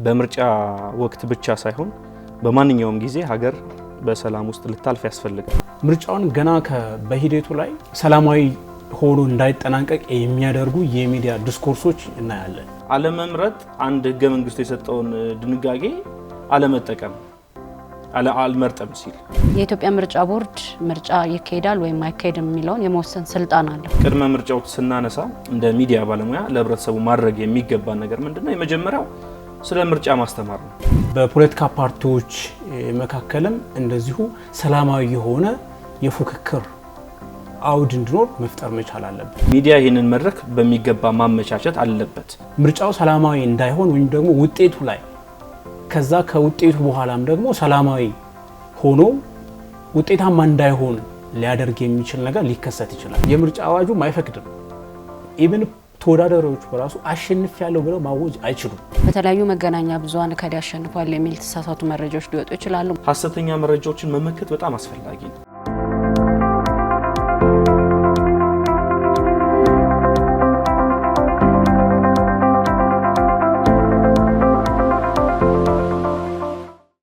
በምርጫ ወቅት ብቻ ሳይሆን በማንኛውም ጊዜ ሀገር በሰላም ውስጥ ልታልፍ ያስፈልጋል። ምርጫውን ገና በሂደቱ ላይ ሰላማዊ ሆኖ እንዳይጠናቀቅ የሚያደርጉ የሚዲያ ዲስኮርሶች እናያለን። አለመምረጥ አንድ ህገ መንግስቱ የሰጠውን ድንጋጌ አለመጠቀም አልመርጠም ሲል የኢትዮጵያ ምርጫ ቦርድ ምርጫ ይካሄዳል ወይም አይካሄድም የሚለውን የመወሰን ስልጣን አለው። ቅድመ ምርጫው ስናነሳ እንደ ሚዲያ ባለሙያ ለህብረተሰቡ ማድረግ የሚገባ ነገር ምንድነው? የመጀመሪያው ስለ ምርጫ ማስተማር ነው። በፖለቲካ ፓርቲዎች መካከልም እንደዚሁ ሰላማዊ የሆነ የፉክክር አውድ እንዲኖር መፍጠር መቻል አለበት። ሚዲያ ይህንን መድረክ በሚገባ ማመቻቸት አለበት። ምርጫው ሰላማዊ እንዳይሆን ወይም ደግሞ ውጤቱ ላይ ከዛ ከውጤቱ በኋላም ደግሞ ሰላማዊ ሆኖ ውጤታማ እንዳይሆን ሊያደርግ የሚችል ነገር ሊከሰት ይችላል። የምርጫ አዋጁ አይፈቅድም። ኢቭን ተወዳዳሪዎች በራሱ አሸንፍ ያለው ብለው ማወጅ አይችሉም። በተለያዩ መገናኛ ብዙሃን ከዲ አሸንፏል የሚል ተሳሳቱ መረጃዎች ሊወጡ ይችላሉ። ሐሰተኛ መረጃዎችን መመከት በጣም አስፈላጊ ነው።